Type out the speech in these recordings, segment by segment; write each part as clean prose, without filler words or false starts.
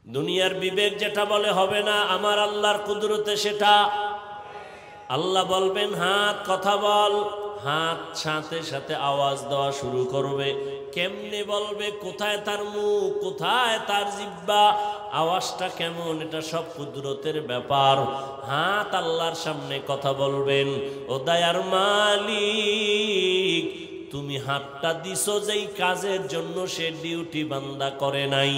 দুনিয়ার বিবেক যেটা বলে হবে না, আমার আল্লাহর কুদরতে সেটা। আল্লাহ বলবেন হাত কথা বল, হাত সাথে সাথে আওয়াজ দেওয়া শুরু করবে। কেমনে বলবে, কোথায় তার মুখ, কোথায় তার জিহ্বা, আওয়াজটা কেমন, এটা সব কুদরতের ব্যাপার। হাত আল্লাহর সামনে কথা বলবেন, ও দয়ার মালিক তুমি হাতটা দিছো যেই কাজের জন্য সে ডিউটি বান্দা করে নাই।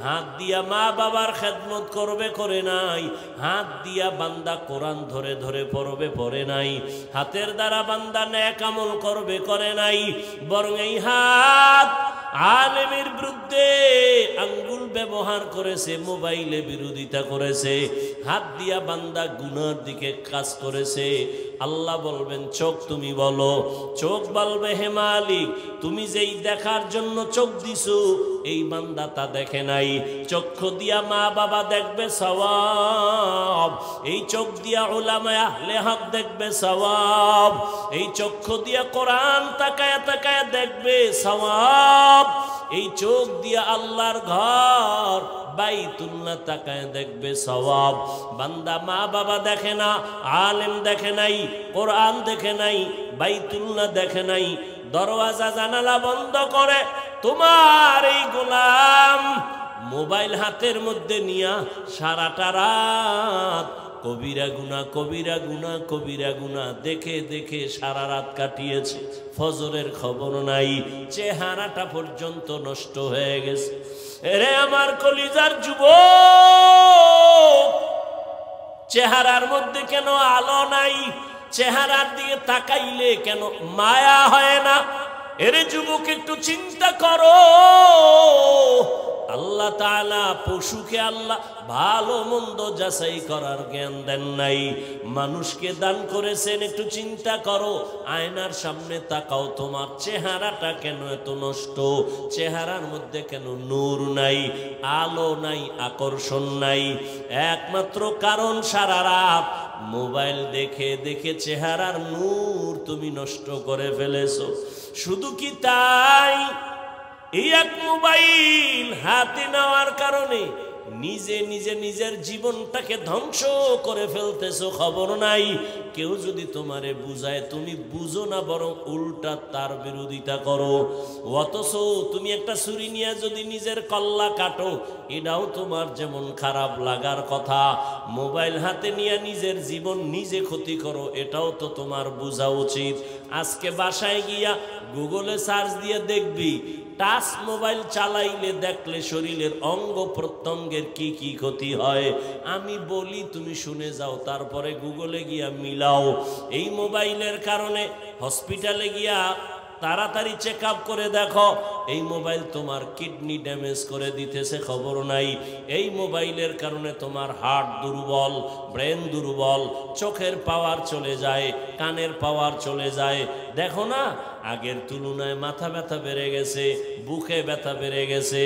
হাত দিয়া মা বাবার খেদমত করবে, করে নাই। হাত দিয়া বান্দা কোরআন ধরে ধরে পড়বে, পড়ে নাই। হাতের দ্বারা বান্দা নেক আমল করবে, করে নাই। বরং এই হাত আলেমের বিরুদ্ধে আঙ্গুল ব্যবহার করেছে, মোবাইলে বিরোধিতা করেছে। হাত দিয়া বান্দা গুনার দিকে কাজ করেছে। আল্লাহ বলবেন চোখ তুমি বলো। চোখ বলবে হে মালিক তুমি যেই দেখার জন্য চোখ দিছো এই বান্দা তা দেখে নাই। চক্ষু দিয়া মা বাবা দেখবে সওয়াব, এই চোখ দিয়া উলামায়ে আহলে হক দেখবে সওয়াব। এই চক্ষু দিয়া কোরআন তাকায় তাকায় দেখবে সওয়াব। এই চোখ দিয়া আল্লাহর ঘর বাইতুল্লাহ তাকায় দেখবে সওয়াব। বান্দা মা বাবা দেখে না, আলেম দেখে নাই, কোরআন দেখে নাই, বাইতুল্লাহ দেখে নাই, দরওয়াজা জানালা বন্ধ করে তোমার এই গোলাম মোবাইল হাতের মধ্যে নিয়া সারাটা রাত কবিরা গুনাহ কবিরা গুনাহ কবিরা গুনাহ দেখে দেখে সারা রাত কাটিয়েছে। ফজরের খবর নাই, চেহারাটা পর্যন্ত নষ্ট হয়ে গেছে। এরে আমার কলিজার যুবক, চেহারার মধ্যে কেন আলো নাই? চেহারার দিকে তাকাইলে কেন মায়া হয় না? এরে যুবক একটু চিন্তা করো। আল্লাহ তাআলা পশুকে আল্লাহ ভালো মন্দ যাচাই করার জ্ঞান দেন নাই, মানুষকে দান করেছেন। একটু চিন্তা করো, আয়নার সামনে তাকাও, তোমার চেহারাটা কেন এত নষ্ট? চেহারার মধ্যে কেন নূর নাই, আলো নাই, আকর্ষণ নাই? একমাত্র কারণ সারা রাত মোবাইল দেখে দেখে চেহারার নূর তুমি নষ্ট করে ফেলেছো। শুধু কি তাই? এই এক মোবাইল হাতে নেওয়ার কারণে নিজে নিজে নিজের জীবনটাকে ধ্বংস করে ফেলতেছো, খবর নাই। কেউ যদি তোমারে বুঝায় তুমি বুঝো না, বরং উল্টা তার বিরোধিতা করো। অথচ তুমি একটা ছুরি নিয়ে যদি নিজের কল্লা কাটো, এটাও তোমার যেমন খারাপ লাগার কথা। মোবাইল হাতে নিয়ে নিজের জীবন নিজে ক্ষতি করো, এটাও তো তোমার বোঝা উচিত। আজকে বাসায় গিয়া গুগলে সার্চ দিয়ে দেখবি টাচ মোবাইল চালাইলে দেখলে শরীরের অঙ্গ প্রত্যঙ্গের কি কি ক্ষতি হয়। আমি বলি তুমি শুনে যাও, তারপরে গুগলে গিয়া মিলাও। এই মোবাইলের কারণে হসপিটালে গিয়া তাড়াতাড়ি চেক আপ করে দেখো, এই মোবাইল তোমার কিডনি ড্যামেজ করে দিতেছে, খবর নাই। এই মোবাইলের কারণে তোমার হার্ট দুর্বল, ব্রেন দুর্বল, চোখের পাওয়ার চলে যায়, কানের পাওয়ার চলে যায়। দেখো না, আগের তুলনায় মাথা ব্যথা বেড়ে গেছে, বুকে ব্যথা বেড়ে গেছে,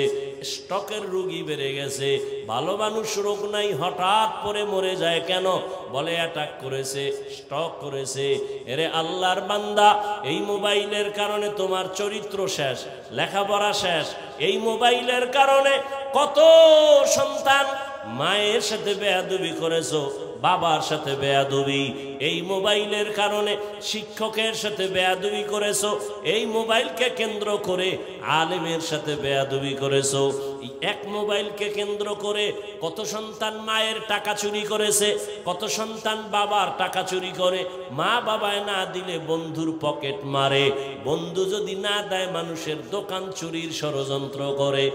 স্ট্রোকের রোগী বেড়ে গেছে। ভালো মানুষ রোগ নাই, হঠাৎ করে মরে যায় কেন? বলে অ্যাটাক করেছে, স্ট্রোক করেছে। এরে আল্লাহর বান্দা, এই মোবাইলের কারণে তোমার চরিত্র শেষ, লেখাপড়া শেষ। এই মোবাইলের কারণে কত সন্তান মায়ের সাথে বেয়াদবি করেছো, বাবার সাথে বেয়াদবি। এই মোবাইলের কারণে শিক্ষকের সাথে বেয়াদবি করেছো, এই মোবাইলকে কেন্দ্র করে আলেমের সাথে বেয়াদবি করেছো। এক মোবাইলকে কেন্দ্র করে কত সন্তান মায়ের টাকা চুরি করেছে, কত সন্তান বাবার টাকা চুরি করে। মা বাবায় না দিলে বন্ধুর পকেট মারে, বন্ধু যদি না দেয় মানুষের দোকান চুরির ষড়যন্ত্র করে।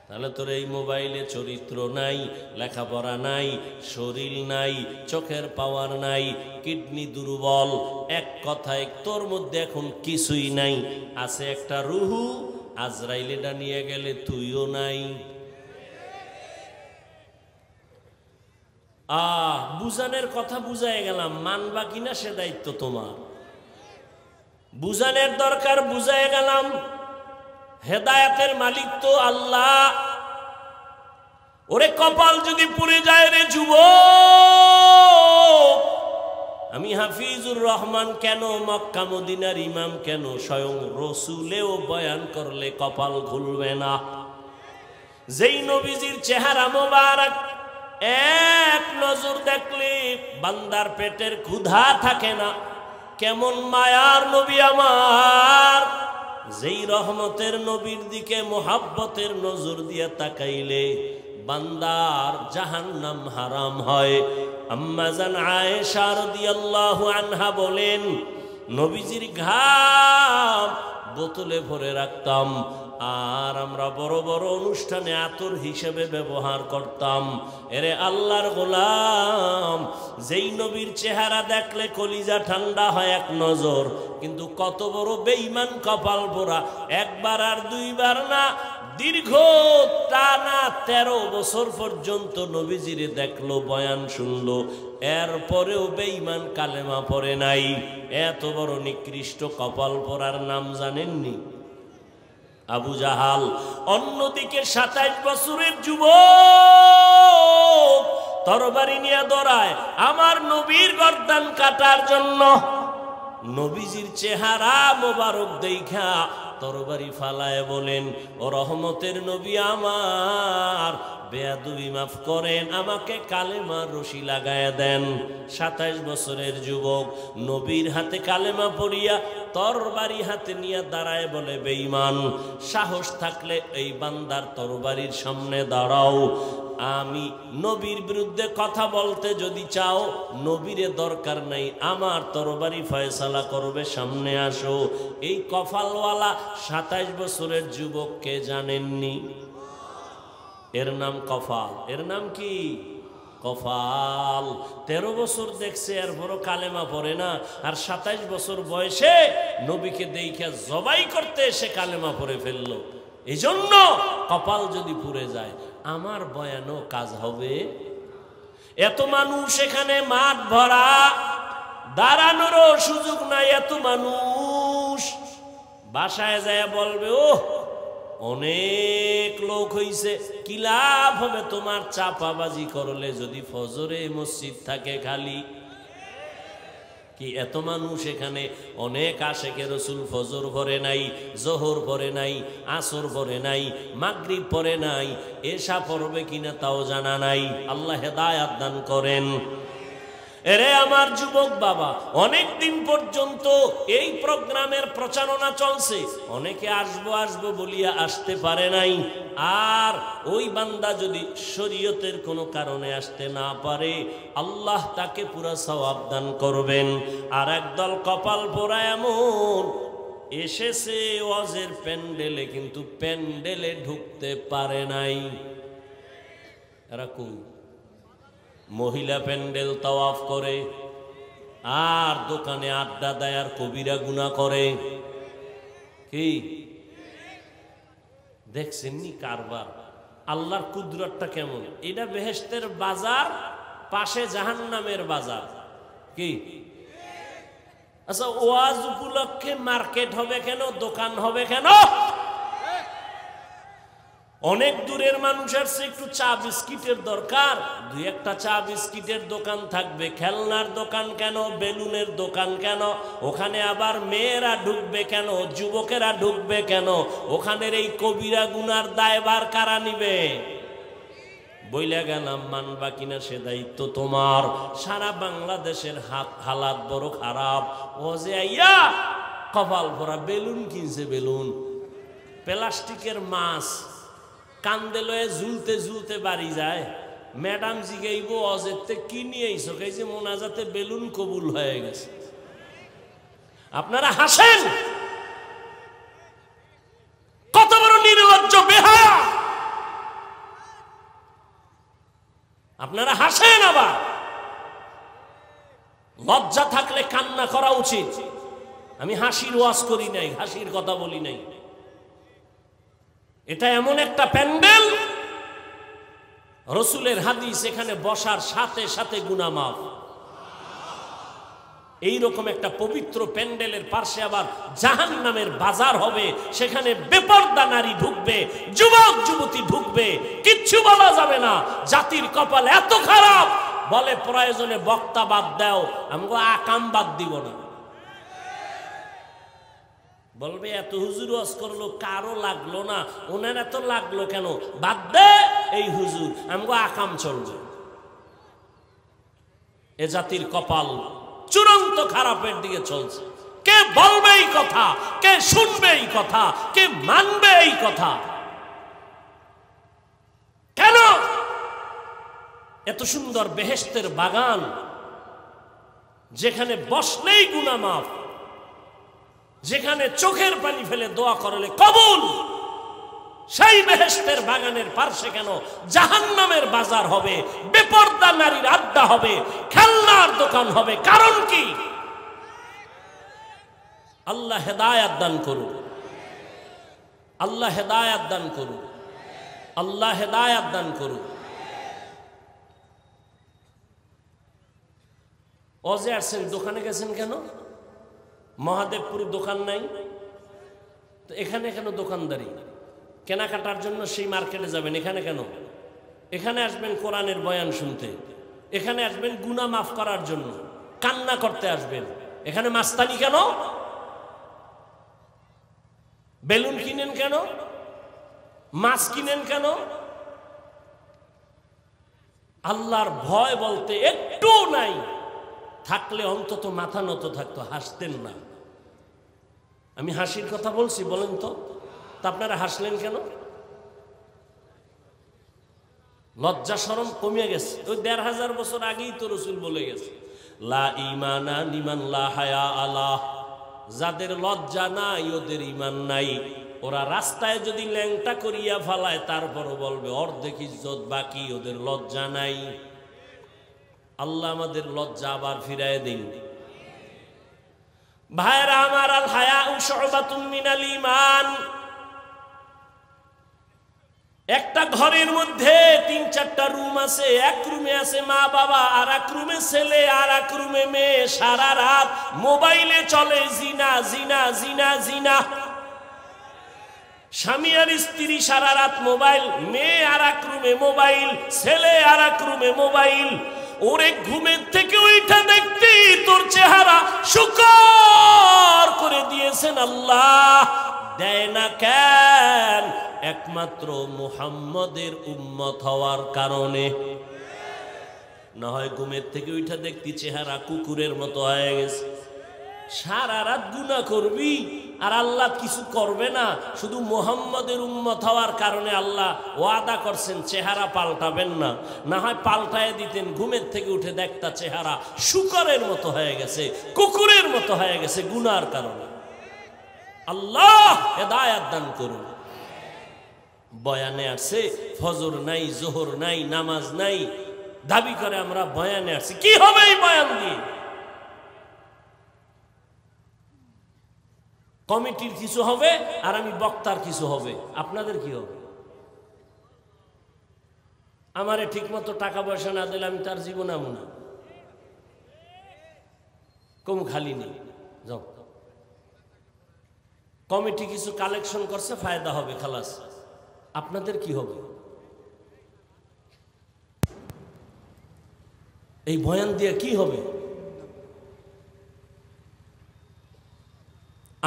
তাহলে তোর এই মোবাইলে চরিত্র নাই, লেখাপড়া নাই, শরীর নাই, চোখের পাওয়ার নাই, কিডনি দুর্বল। এক কথায় তোর মধ্যে এখন কিছুই নাই। আছে একটা রুহু, আজরাইলটা নিয়ে গেলে তুইও নাই। বুঝানোর কথা বুঝাই গেলাম, মানবা কিনা সে দায়িত্ব তোমার। বুঝানোর দরকার, বুঝাই গেলাম। হেদায়েতের মালিক তো আল্লাহ। ওরে কপাল যদি পুড়ে যায় রে যুবক, আমি হাফিজুর রহমান কেন, মক্কা মদিনার ইমাম কেন, স্বয়ং রসুলেও বয়ান করলে কপাল খুলবে না। যেই নবীজির চেহারা মোবারক এক নজর দেখলে বান্দার পেটের ক্ষুধা থাকে না। কেমন মায়ার নবী আমার, যেই রহমতের নবীর দিকে মোহাব্বতের নজর দিয়ে তাকাইলে বান্দার জাহান্নাম হারাম হয়। আম্মা জান আয়েশা রাদিয়াল্লাহু আনহা বলেন, নবীজির ঘাম বোতলে ভরে রাখতাম, আর আমরা বড় বড় অনুষ্ঠানে আতর হিসেবে ব্যবহার করতাম। এরে আল্লাহর গোলাম, যেই নবীর চেহারা দেখলে কলিজা ঠান্ডা হয় এক নজর, কিন্তু কত বড় বেঈমান কপাল পোড়া, একবার আর দুইবার না, দীর্ঘ টানা 13 বছর পর্যন্ত নবীজিরে দেখলো, বয়ান শুনলো, এরপরেও বেঈমান কালেমা পড়ে নাই। এত বড় নিকৃষ্ট কপাল পোড়ার নাম জানেননি? আবু জাহাল। অন্যদিকে 27 বছরের যুবক তরবারি নিয়ে দৌড়ায় আমার নবীর গর্দান কাটার জন্য। নবীজির চেহারা মোবারক দেখা তরবারি ফালায় বলেন, ও রহমতের নবী আমার, বেয়াদবি মাফ করেন, আমাকে কালেমার রশি লাগায় দেন। 27 বছরের যুবক নবীর হাতে কালেমা পড়িয়া তরবারি হাতে নিয়ে দাঁড়ায় বলে, বেঈমান, সাহস থাকলে এই বান্দার তরবারির সামনে দাঁড়াও। আমি নবীর বিরুদ্ধে কথা বলতে যদি চাও, নবীরে দরকার নাই, আমার তরবারি ফয়সালা করবে, সামনে আসো। এই কফালওয়ালা 27 বছরের যুবককে জানেননি? এর নাম কফাল। এর নাম কি? কফাল। 13 বছর দেখছে, এরপরও কালেমা পড়ে না, আর 27 বছর বয়সে নবীকে দেইখা জবাই করতে এসে কালেমা পড়ে ফেললো। এই জন্য কপাল যদি পুড়ে যায়, আমার বয়ানও কাজ হবে। এত মানুষ এখানে, মাঠ ভরা, দাঁড়ানোরও সুযোগ নাই, এত মানুষ। বাসায় যায় বলবে, ও অনেক লোক হইছে, কি লাভ হবে তোমার চাপাবাজি করলে যদি ফজরে মসজিদ থাকে খালি? কি এত মানুষ এখানে, অনেক আশেকে রসুল ফজর পড়ে নাই, জোহর পড়ে নাই, আসর পড়ে নাই, মাগরিব পড়ে নাই, এশা পড়বে কিনা তাও জানা নাই। আল্লাহ হেদায়াত দান করেন। এরে আমার যুবক বাবা, অনেক দিন পর্যন্ত এই প্রোগ্রামের প্রচারণা চলছে, অনেকে আসবো আসবো বলিয়া আসতে পারে নাই। আর ওই বান্দা যদি শরীয়তের কোনো কারণে আসতে না পারে, আল্লাহ তাকে পুরা সওয়াব দান করবেন। আর একদল কপাল পোড়া এমন এসেছে ওয়াজের প্যান্ডেলে, কিন্তু প্যান্ডেলে ঢুকতে পারে নাই। এরা কই? মহিলা প্যান্ডেল তাওয়াফ করে, আর দোকানে আড্ডা দেয়, আর কবিরা গুনাহ করে। কি দেখছেন নি কারবার? আল্লাহর কুদরতটা কেমন! এটা বেহেশতের বাজার, পাশে জাহান্নামের বাজার। কি আচ্ছা, ওয়াজ উপলক্ষে মার্কেট হবে কেন, দোকান হবে কেন? অনেক দূরের মানুষের একটু চা বিস্কিটের দরকার, দুই একটা চা বিস্কিটের দোকান থাকবে। খেলনার দোকান কেন, বেলুনের দোকান কেন? ওখানে আবার মেয়েরা ঢুকবে কেন, যুবকেরা ঢুকবে কেন? ওখানের এই কবিরা গুনার দায়ভার কারা নিবে? বইলা গেলাম, মানবা কিনা সে দায়িত্ব তোমার। সারা বাংলাদেশের হালাত বড় খারাপ। ও যে আইয়া কপাল ভরা বেলুন কিনছে, বেলুন, প্লাস্টিকের মাছ, কান্দে লয়ে ঝুলতে ঝুলতে বাড়ি যায়। ম্যাডাম জিগাইব, অজেতে কি নিয়ে আইছো? যে মোনাজাতে বেলুন কবুল হয়ে গেছে। আপনারা হাসেন, কত বড় নির্লজ্জ বেহায়া! আপনারা হাসেন, আবার লজ্জা থাকলে কান্না করা উচিত। আমি হাসির ওয়াজ করি নাই, হাসির কথা বলি নাই। এটা এমন একটা প্যান্ডেল, রসুলের হাদিস, এখানে বসার সাথে সাথে গুনাহ মাফ। এইরকম একটা পবিত্র প্যান্ডেলের পাশে আবার জাহান্নামের বাজার হবে, সেখানে বেপরদা নারী ঢুকবে, যুবক যুবতী ঢুকবে, কিচ্ছু বলা যাবে না। জাতির কপাল এত খারাপ, বলে প্রয়োজনে বক্তা বাদ দাও, আমগো আকাম বাদ দিব না। বলবে এত হুজুর ওয়াজ করলো কারো লাগলো না, ওনার এত লাগলো কেন? বাদ দে এই হুজুর, আমগো আকাম চলবে। এ জাতির কপাল চূড়ান্ত খারাপের দিকে চলছে। কে বলবে এই কথা? কে শুনবে এই কথা? কে মানবে এই কথা? কেন এত সুন্দর বেহেশতের বাগান, যেখানে বসলেই গুনাহ মাফ, যেখানে চোখের পানি ফেলে দোয়া করলে কবুল, সেই বেহেশতের বাগানের পার্শ্বে কেন জাহান্নামের বাজার হবে, বেপরদা নারীর আড্ডা হবে, খেলনার দোকান হবে? কারণ কি? আল্লাহ হেদায়াত দান করুন, আল্লাহ হেদায়াত দান করুন, আল্লাহ হেদায়াত দান করুন। ওজে আসছেন, দোকানে গেছেন কেন? মহাদেবপুরে দোকান নাই তো এখানে কেন দোকানদারি? কেনাকাটার জন্য সেই মার্কেটে যাবেন, এখানে কেন? এখানে আসবেন কোরআনের বয়ান শুনতে, এখানে আসবেন গুনাহ মাফ করার জন্য, কান্না করতে আসবেন। এখানে মাস্তানি কেন? বেলুন কিনেন কেন? মাছ কিনেন কেন? আল্লাহর ভয় বলতে একটু নাই, থাকলে অন্তত মাথা নত থাকতো, হাসতেন না। আমি হাসির কথা বলছি, বলেন তো আপনারা হাসলেন কেন? লজ্জা শরম কমিয়ে গেছে। ওই ১৫০০ বছর আগেই তো রাসূল বলে গেছে, লা ঈমানা লিমান লা হায়া আলাহ, যাদের লজ্জা নাই ওদের ঈমান নাই। ওরা রাস্তায় যদি ল্যাংটা করিয়া ফালায় তারপরও বলবে অর্ধেক ইজ্জত বাকি, ওদের লজ্জা নাই। আল্লাহ আমাদের লজ্জা আবার ফিরায় দিন। ভাইরা আমার, আল হায়াউ শুবাতুম মিনাল ঈমান। একটা ঘরের মধ্যে ৩-৪টা রুম আছে। এক রুমে আছে মা বাবা, আর এক রুমে ছেলে, আর এক রুমে মেয়ে। সারা রাত মোবাইলে চলে জিনা জিনা জিনা জিনা। স্বামী আর স্ত্রী সারা রাত মোবাইল, মেয়ে আর এক রুমে মোবাইল, ছেলে আর এক রুমে মোবাইল। ওরে ঘুমের থেকে উঠা দেখতে তোর চেহারা শুকর করে দিয়েছেন আল্লাহ। দেয় না কেন? একমাত্র মুহাম্মদের উম্মত হওয়ার কারণে। না হয় ঘুমের থেকে উঠা দেখতি চেহারা কুকুরের মতো হয়ে গেছে। সারা রাত গুনাহ করবি আর আল্লাহ কিছু করবে না, শুধু মুহাম্মদের উম্মত হওয়ার কারণে আল্লাহ ওয়াদা করছেন চেহারা পাল্টাবেন না। না হয় পাল্টায় দিতেন, ঘুমের থেকে উঠে দেখতা চেহারা শুকরের মতো হয়ে গেছে, কুকুরের মতো হয়ে গেছে গুনার কারণে। আল্লাহ হেদায়াত দান করুন। বয়ানে আসছে ফজর নাই, জোহর নাই, নামাজ নাই, দাবি করে আমরা বয়ানে আসছি। কি হবে এই বয়ান দিয়ে? কমিটির কিছু হবে আর আমি বক্তার কিছু হবে, আপনাদের কি হবে? আমারে ঠিক মতো টাকা পয়সা না দিলে আমি তার জীবন আমু না, কম খালি নেই। যাও, কমিটি কিছু কালেকশন করছে, ফায়দা হবে, খালাস। আপনাদের কি হবে? এই বয়ান দিয়ে কি হবে?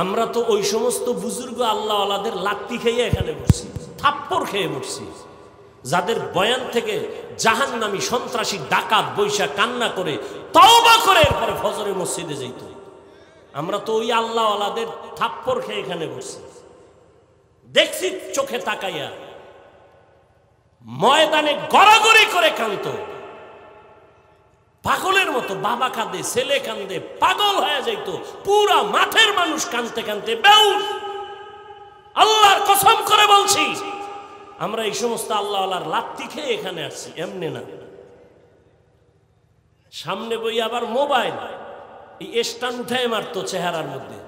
আমরা তো ওই সমস্ত বুজুর্গ আল্লাহ আলাদের লাত্তি খেয়ে এখানে বসছি, থাপ্পড় খেয়ে বসছি, যাদের বয়ান থেকে জাহান্নামী সন্ত্রাসী ডাকাত বৈশা কান্না করে তওবা করে এরপরে ফজরে মসজিদে যাইত। আমরা তো ওই আল্লাহ আলাদের থাপ্পড় খেয়ে এখানে বসছি, দেখছি চোখে তাকাইয়া, ময়দানে গড়াগড়ি করে কাঁদতো পাগলের মতো। বাবা কাঁদে, ছেলে কাঁদে, পাগল হয়ে যাইতো। পুরা মাঠের মানুষ কাঁদতে কাঁদতে বেউস। আল্লাহর কসম করে বলছি, আমরা এই সমস্ত আল্লাহ আল্লাহর লাত্তি খেয়ে এখানে আসছি, এমনি না। সামনে বই আবার মোবাইল, এই স্টান উঠায় মারতো চেহারার মধ্যে।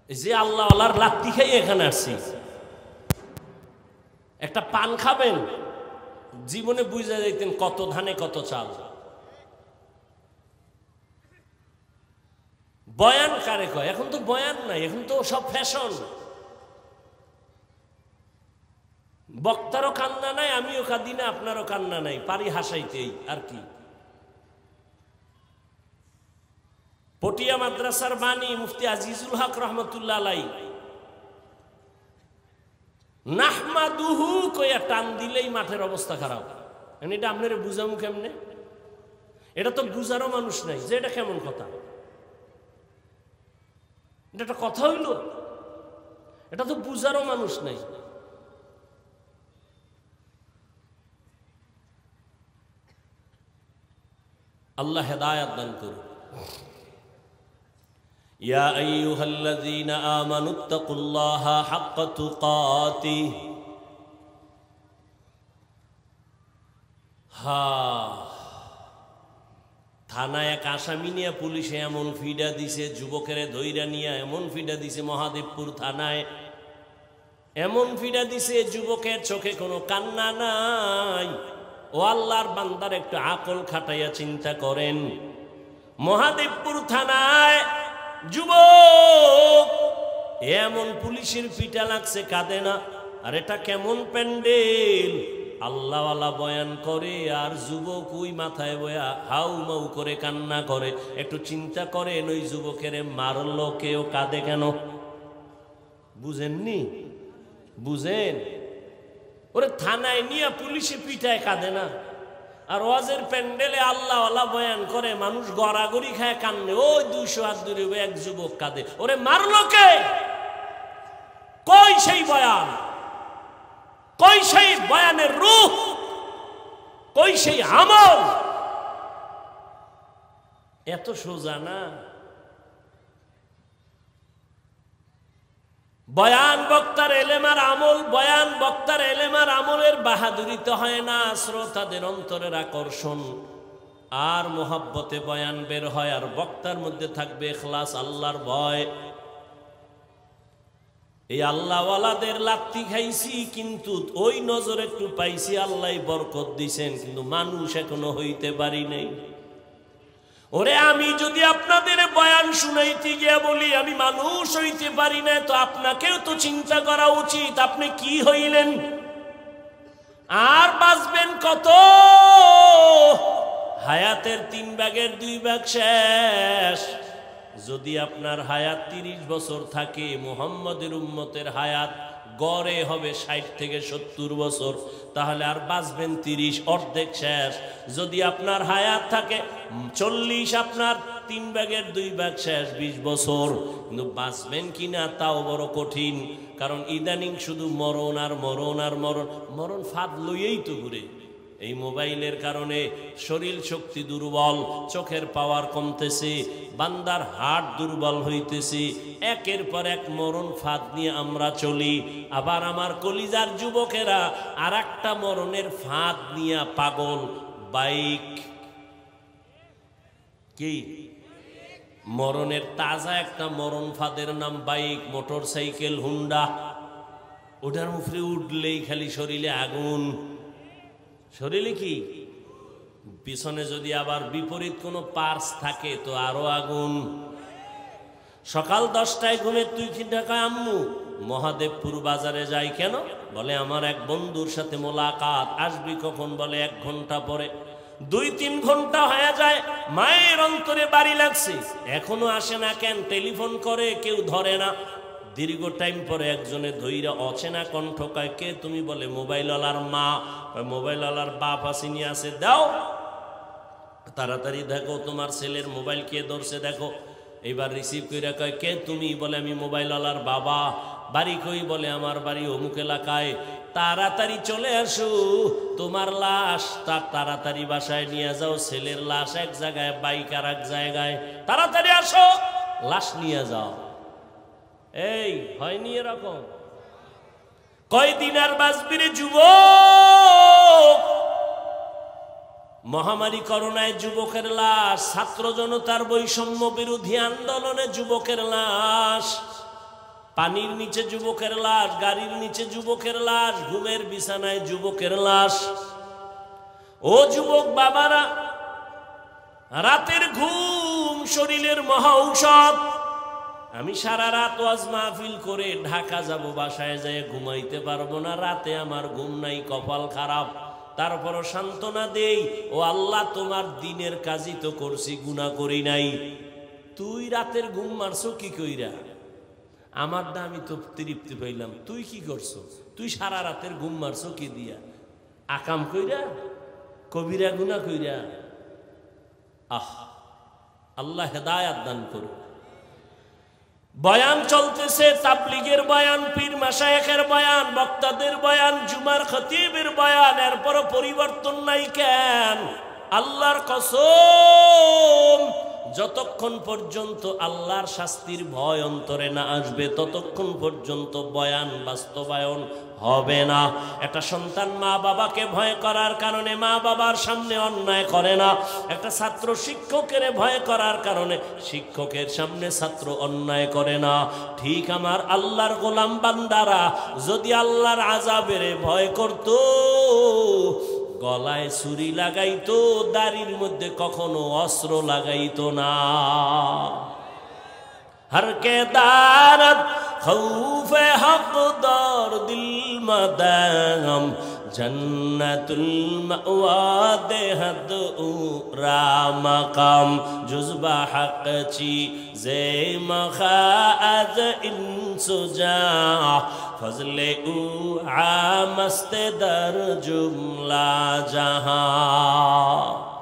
যে আল্লাহ আল্লাহর লাত্তি খেয়ে এখানে আসছি। একটা পান খাবেন, জীবনে বুঝে যাইতেন কত ধানে কত চাল। বয়ান কারে কয়? এখন তো বয়ান নাই, এখন তো সব ফ্যাশন। বক্তারও কান্না নাই, আমিও কাঁদি না, আপনারও কান্না নাই, পারি হাসাইতেই। আর কি পটিয়া মাদ্রাসার বাণী মুফতি আজিজুল হক রহমতুল্লাহ আলাইহি নাহমাদুহু কইয়া টান দিলেই মাঠের অবস্থা খারাপ। এটা আপনারে বুঝামু কেমনে? এটা তো বুঝারও মানুষ নাই যে এটা কেমন কথা, এটা একটা কথা হইল? এটা তো বুঝারও মানুষ নাই। আল্লাহ হেদায়েত দান করুন। ইয়া আইয়ুহাল্লাযীনা আমানুত্তাকুল্লাহা হাক্কা তুকাতিহ। থানায় এক আসামি নিয়ে পুলিশে এমন ফিডা দিছে, যুবকের ধইরা নিয়ে এমন ফিডা দিছে মহাদেবপুর থানায়, এমন ফিডা দিছে যুবকের চোখে কোনো কান্না নাই। ও আল্লাহর বান্দার একটু আকল খাটাইয়া চিন্তা করেন, মহাদেবপুর থানায় যুবক এমন পুলিশের পিটা লাগছে, কাঁদে না। আর এটা কেমন প্যান্ডেল, আল্লাহওয়ালা বয়ান করে আর যুবক ওই মাথায় বয়া হাউ মাউ করে কান্না করে। একটু চিন্তা করেন ওই যুবকের মারলো কেউ, কাঁদে কেন? বুঝেননি? বুঝেন? ওরে থানায় নিয়ে পুলিশে পিটায়, কাঁদে না। আর ওয়াজের প্যান্ডেলে আল্লাহওয়ালা বয়ান করে, মানুষ গড়াগড়ি খায় কান্নে, ওই 200 হাত দূরে এক যুবক কাঁদে। ওরে মারলো কে? কই সেই বয়ান? কই সেই বয়ানের রূহ? কই সেই আমল? এত সোজা না। বয়ান বক্তার এলেম আর আমল, বয়ান বক্তার এলেম আর আমলের বাহাদুরিতে হয় না, শ্রোতাদের অন্তরের আকর্ষণ আর মোহাব্বতে বয়ান বের হয়। আর বক্তার মধ্যে থাকবে ইখলাস, আল্লাহর ভয়। এই আল্লাহওয়ালাদের লাত্তি খাইছি, কিন্তু ওই নজর একটু পাইছি, আল্লাহ বরকত দিছেন, কিন্তু মানুষ এখনো হইতে পারি নাই। ওরে আমি যদি আপনাদের বয়ান শুনাইতে গিয়া বলি আমি মানুষ হইতে পারি না, তো আপনাকেও তো চিন্তা করা উচিত, আপনি কি হইলেন আর বাঁচবেন কত? হায়াতের 3 ভাগের 2 ভাগ শেষ। যদি আপনার হায়াত 30 বছর থাকে, মুহাম্মদের উম্মতের হায়াত গড়ে হবে 60 থেকে 70 বছর, তাহলে আর বাঁচবেন 30, অর্ধেক শেষ। যদি আপনার হায়াত থাকে 40, আপনার 3 ভাগের 2 ভাগ শেষ, 20 বছর। কিন্তু বাঁচবেন কিনা তাও বড় কঠিন, কারণ ইদানিং শুধু মরণ আর মরণ আর মরণ। মরণ ফাঁদ লইয়েই তো ঘুরে। এই মোবাইলের কারণে শরীর শক্তি দুর্বল, চোখের পাওয়ার কমতেছে, বান্দার হার্ট দুর্বল হইতেছে। একের পর এক মরণ ফাঁদ নিয়ে আমরা চলি। আবার আমার কলিজার যুবকেরা আর একটা মরণের ফাঁদ নিয়ে পাগল, বাইক। কি মরণের তাজা একটা মরণ ফাঁদের নাম বাইক, মোটর সাইকেল, হুন্ডা। ওটার মুখে উঠলেই খালি শরীরে আগুন। শরীরে কি পিছনে যদি আবার বিপরীত কোনো পার্স থাকে তো আরো আগুন। সকাল 10টায় ঘুমে তুই কি ঢাকা আম্মু মহাদেবপুর বাজারে যাই কেন? বলে আমার এক বন্ধুর সাথে মোলাকাত। আসবি কখন? বলে 1 ঘন্টা পরে। 2-3 ঘন্টা হয়ে যায়, মায়ের অন্তরে বাড়ি লাগছে, এখনো আসে না কেন? টেলিফোন করে, কেউ ধরে না। দীর্ঘ টাইম পরে একজনে ধইরা অচেনা কণ্ঠ কয়, কে তুমি? বলে মোবাইলওয়ালার মা। মোবাইলওয়ালার বাপ আসিনি, আছে, দাও তাড়াতাড়ি, দেখো তোমার ছেলের মোবাইল কে ধরছে দেখো। এইবার রিসিভ করে কয়, কে তুমি? বলে আমি মোবাইলওয়ালার বাবা। বাড়ি কই? বলে আমার বাড়ি অমুক এলাকায়। তাড়াতাড়ি চলে আসো, তোমার লাশ তার তাড়াতাড়ি বাসায় নিয়ে যাও। ছেলের লাশ এক জায়গায়, বাইক আর এক জায়গায়, তাড়াতাড়ি আসো, লাশ নিয়ে যাও। এই হয়নি এরকম? কয়দিন আর বাঁচবি রে যুবক? মহামারী করোনায় যুবকের লাশ, ছাত্র জনতার বৈষম্য বিরোধী আন্দোলনে যুবকের লাশ, পানির নিচে যুবকের লাশ, গাড়ির নিচে যুবকের লাশ, ঘুমের বিছানায় যুবকের লাশ। ও যুবক বাবারা, রাতের ঘুম শরীরের মহা ঔষধ। আমি সারা রাত ওয়াজ মাহফিল করে ঢাকা যাব, বাসায় যেয়ে ঘুমাইতে পারবো না, রাতে আমার ঘুম নাই, কপাল খারাপ। তারপরও সান্ত্বনা দেই, ও আল্লাহ তোমার দিনের কাজই তো করছি, গুনাহ করি নাই। তুই রাতের ঘুম মারছো কি কইরা? আমার না আমি তো তৃপ্তি পাইলাম। তুই কি করছো? তুই সারা রাতের ঘুম মারছো কি দিয়া? আকাম কইরা, কবিরা গুনাহ কইরা। আল্লাহ হেদায়াত দান করুন। বয়ান চলতেছে, তাবলীগের বয়ান, পীর মাশায়েখের বয়ান, বক্তাদের বয়ান, জুমার খতিবের বয়ান, এরপর পরিবর্তন নাই কেন? আল্লাহর কসম, যতক্ষণ পর্যন্ত আল্লাহর শাস্তির ভয় অন্তরে না আসবে ততক্ষণ পর্যন্ত বয়ান বাস্তবায়ন হবে না। একটা সন্তান মা বাবাকে ভয় করার কারণে মা বাবার সামনে অন্যায় করে না। একটা ছাত্র শিক্ষকের ভয় করার কারণে শিক্ষকের সামনে ছাত্র অন্যায় করে না। ঠিক আমার আল্লাহর গোলাম বান্দারা যদি আল্লাহর আযাবের ভয় করত, গলায় ছুরি লাগাইতো, দাড়ির মধ্যে কখনো অস্ত্র লাগাইতো না। हर के दारत खौफे हक़दार दिल मदाम जन्नतुल मअवा देहद उरा मकाम जुज़बा हक़ ची ज़े मख़ाज़ इंसुजा फज़ले उ आमस्ते दर जुमला जहां।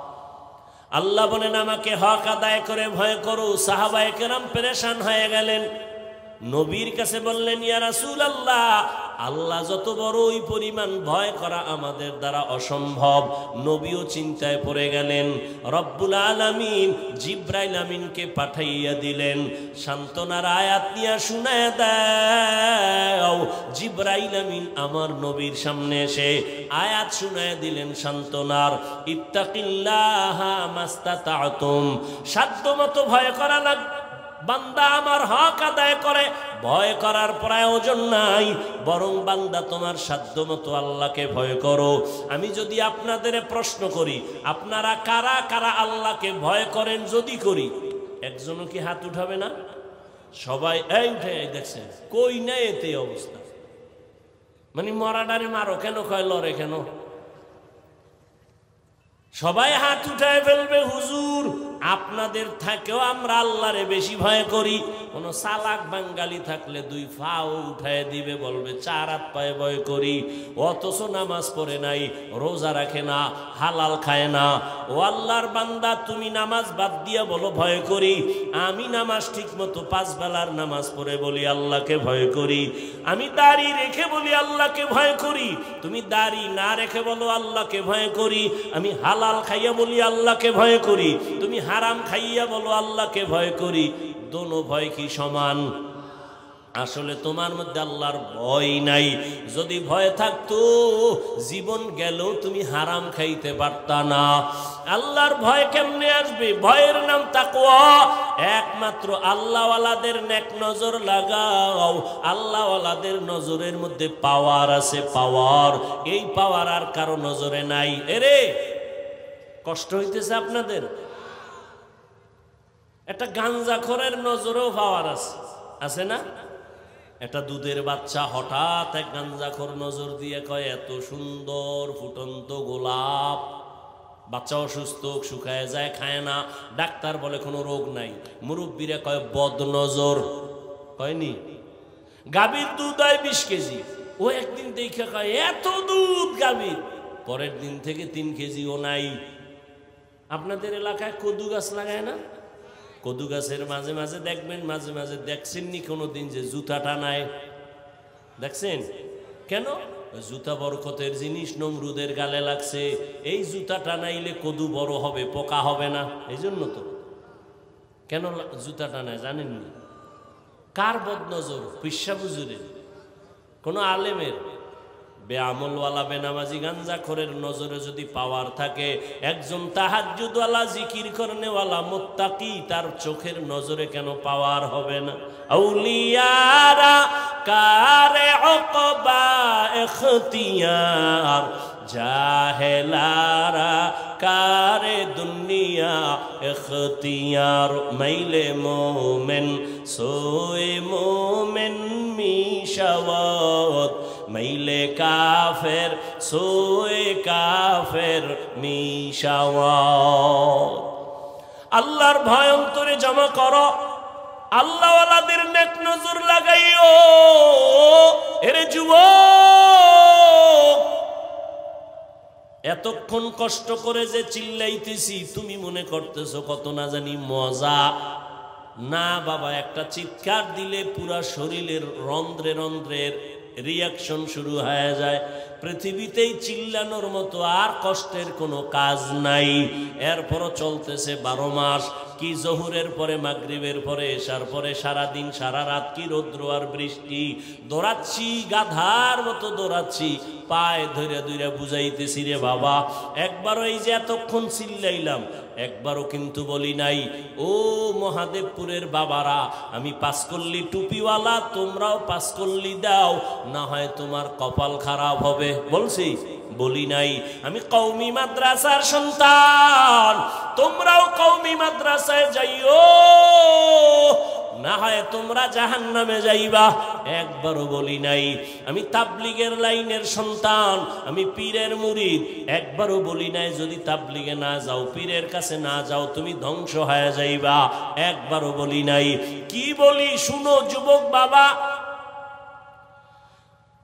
আল্লাহ বলেন আমাকে হক আদায় করে ভয় করো। সাহাবায়ে কেরাম পেরেশান হয়ে গেলেন, নবীর কাছে বললেন, ইয়া রাসূলুল্লাহ, আল্লাহ যত বড় ওই পরিমাণ ভয় করা আমাদের দ্বারা অসম্ভব। নবীও চিন্তায় পড়ে গেলেন। রব্বুল আলামিন জিবরাইল আমিনকে পাঠাইয়া দিলেন, সান্ত্বনার আয়াত নিয়ে শুনায় দাও। জিবরাইল আমিন আমার নবীর সামনে এসে আয়াত শুনায় দিলেন সান্ত্বনার, ইত্তাকিল্লাহা মাস্তাতাতুম, সাধ্যমতো ভয় করা লাগবে। বান্দা আমার হক আদায় করে, ভয় করার প্রয়োজন নাই, বরং বান্দা তোমার সাধ্যমতো আল্লাহকে ভয় করো। আমি যদি আপনাদের প্রশ্ন করি, আপনারা কারা কারা আল্লাহকে ভয় করেন? যদি করি, একজনও কি হাত উঠাবে না? সবাই এই উঠে দেখছেন, কই নাই এতে অবস্থা। মানে মরাডারে মারো কেন, কয় লড়ে কেন? সবাই হাত উঠায় ফেলবে। হুজুর, আপনাদের থেকেও আমরা আল্লাহরে বেশি ভয় করি। কোন চালাক বাঙালি থাকলে দুই পাও উঠায় দিবে, বলবে চার হাত পায়ে ভয় করি। অথচ নামাজ পড়ে নাই, রোজা রাখে না, হালাল খায় না। ও আল্লাহর বান্দা, তুমি নামাজ বাদ দিয়া বলো ভয় করি। আমি নামাজ ঠিক মতো 5 বেলার নামাজ পড়ে বলি আল্লাহকে ভয় করি। আমি দাড়ি রেখে বলি আল্লাহকে ভয় করি। তুমি দাড়ি না রেখে বলো আল্লাহকে ভয় করি। আমি হালাল খাইয়া বলি আল্লাহকে ভয় করি। তুমি হারাম খাইয়া বলো আল্লাহকে ভয় করি। দোনো ভয় কি সমান? আসলে তোমার মধ্যে আল্লাহর ভয় নাই। যদি ভয় থাকতো জীবন গেলেও তুমি হারাম খাইতে পারতা না। আল্লাহর ভয় কেমনে আসবে? ভয়ের নাম তাকওয়া। একমাত্র আল্লাহওয়ালাদের নেক নজর লাগাও। আল্লাহওয়ালাদের নজরের মধ্যে পাওয়ার আছে, পাওয়ার। এই পাওয়ার আর কারো নজরে নাই। এরে কষ্ট হইতেছে আপনাদের? একটা গাঞ্জাখোরের নজরেও পাওয়ার আছে, আছে না? একটা দুধের বাচ্চা হঠাৎ এক গাঞ্জাখোর নজর দিয়ে কয়, এত সুন্দর ফুটন্ত গোলাপ। বাচ্চা অসুস্থ, শুকায় যায়, খায় না। ডাক্তার বলে কোনো রোগ নাই। মুরব্বীরা কয় বদ নজর। কয়নি? গাভীর দুধ হয় 20 কেজি। ও একদিন দেখে কয় এত দুধ গাভীর, পরের দিন থেকে 3 কেজিও নাই। আপনাদের এলাকায় কদু গাছ লাগায় না? কদু গাছের মাঝে মাঝে দেখবেন, মাঝে মাঝে দেখছেননি কোনোদিন যে জুতা টানায়? দেখছেন কেন? জুতা বরকতের জিনিস, নমরুদের গালে লাগছে। এই জুতা টানাইলে কদু বড় হবে, পোকা হবে না, এই জন্য তো। কেন জুতা টানায় জানেননি? কার বদনজর? পিসা হুজুরের, কোন আলেমের? বেআমলওয়ালা বেনামাজি গাঞ্জাখোরের নজরে যদি পাওয়ার থাকে, একজন তাহাজ্জুদওয়ালা জিকির করনেওয়ালা মুত্তাকি তার চোখের নজরে কেন পাওয়ার হবে না? আউলিয়ারা কারে উকবা ইখতিয়ার, জাহেলারা কারে দুনিয়া ইখতিয়ার। মাইলে মোমেন সোয়ে মোমেন মিশাওয়াত, মাইলে কাফের সোয়ে কাফের মিশাওয়াত। আল্লাহর ভয় অন্তরে জমা করো, আল্লাহওয়ালাদের নেক নজর লাগাইও। এরে যুবক, এতক্ষণ কষ্ট করে যে চিল্লাইতেছি তুমি মনে করতেছো কত না জানি মজা। না বাবা, একটা চিৎকার দিলে পুরা শরীরের রন্ধ্রে রন্ধ্রের রিয়াকশন শুরু হয়ে যায়। পৃথিবীতেই চিল্লানোর মতো আর কষ্টের কোনো কাজ নাই। এরপরও চলতেছে 12 মাস। কি জহুরের পরে, মাগরিবের পরে, এশার পরে, সারাদিন সারা রাত, কি রৌদ্র আর বৃষ্টি। দৌড়াচ্ছি, গাধার মতো দৌড়াচ্ছি, পায়ে ধরে ধরে বুঝাইতেছি রে বাবা। একবারও এই যে এতক্ষণ চিল্লাইলাম, একবারও কিন্তু বলি নাই ও মহাদেবপুরের বাবারা, আমি পাঁচকল্লি টুপিওয়ালা, তোমরাও পাঁচকল্লি দাও, না হয় তোমার কপাল খারাপ হবে। বলছি? বলি নাই। আমি কওমি মাদ্রাসার সন্তান, তোমরাও কওমি মাদ্রাসায় যাইও, না হয় তোমরা জাহান্নামে যাইবা। একবারও বলি নাই। আমি তাবলিগের লাইনের সন্তান, আমি পীরের মুরিদ, একবারও বলি নাই যদি তাবলিগে না যাও, পীরের কাছে না যাও, তুমি ধ্বংস হয়ে যাইবা। একবারও বলি নাই। কি বলি শুনো যুবক বাবা,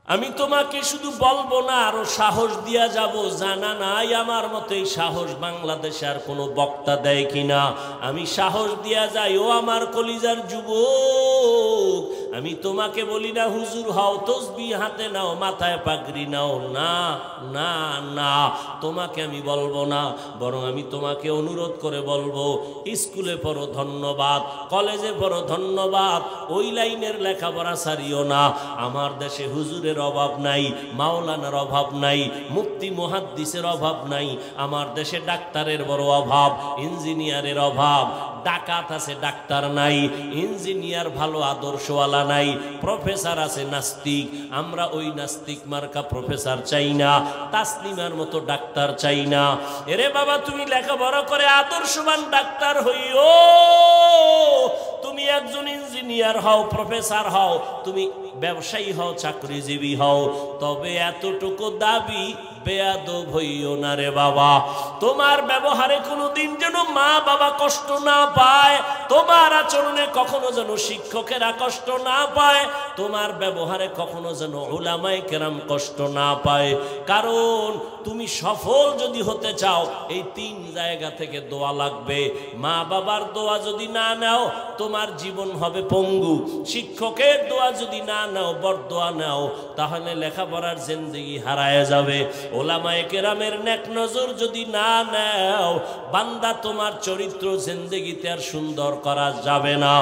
আমি তোমাকে শুধু বলবো না, আরো সাহস দিয়া যাব। জানা নাই আমার মতো এই সাহস বাংলাদেশে আর কোনো বক্তা দেয় কিনা। আমি সাহস দিয়া যাই, ও আমার কলিজার যুবক, আমি তোমাকে বলি না হুজুর হও, তসবিহ হাতে নাও, মাথায় পাগড়ি নাও, না না না, তোমাকে আমি বলবো না। বরং আমি তোমাকে অনুরোধ করে বলবো, স্কুলে পড়ো ধন্যবাদ, কলেজে পড়ো ধন্যবাদ, ওই লাইনের লেখাপড়া ছাড়িও না। আমার দেশে হুজুরের অভাব নাই, মাওলানার অভাব নাই, মুফতি মুহাদ্দিসের অভাব নাই। আমার দেশে ডাক্তারের বড় অভাব, ইঞ্জিনিয়ারের অভাব। ডাকাত আছে, ডাক্তার নাই। ইঞ্জিনিয়ার ভালো আদর্শওয়ালা নাই। প্রফেসর আছে, নাস্তিক। আমরা ওই নাস্তিক মার্কা প্রফেসর চাই না, তাসলিমার মতো ডাক্তার চাই না। এরে বাবা, তুমি লেখাপড়া করে আদর্শবান ডাক্তার হইও, তুমি একজন ইঞ্জিনিয়ার হও, প্রফেসর হও, তুমি ব্যবসায়ী হও, চাকরিজীবী হও, তবে এতটুকু দাবি বেয়াদব হইও না রে বাবা। তোমার ব্যবহারে কোনোদিন যেন মা বাবা কষ্ট না পায়, তোমার আচরণে কখনো যেন শিক্ষকেরা কষ্ট না পায়, তোমার ব্যবহারে কখনো যেন উলামায়ে কেরাম কষ্ট না পায়। কারণ তুমি সফল যদি হতে চাও, এই 3 জায়গা থেকে দোয়া লাগবে। মা বাবার দোয়া যদি না নাও, তোমার জীবন হবে পঙ্গু। শিক্ষকের দোয়া যদি না নাও, বরদোয়া নাও, তাহলে লেখাপড়ার জিন্দেগি হারায় যাবে। ওলামায়ে কেরামের নেক নজর যদি না নাও, বান্দা তোমার চরিত্র জিন্দেগিতে আর সুন্দর করা যাবে না।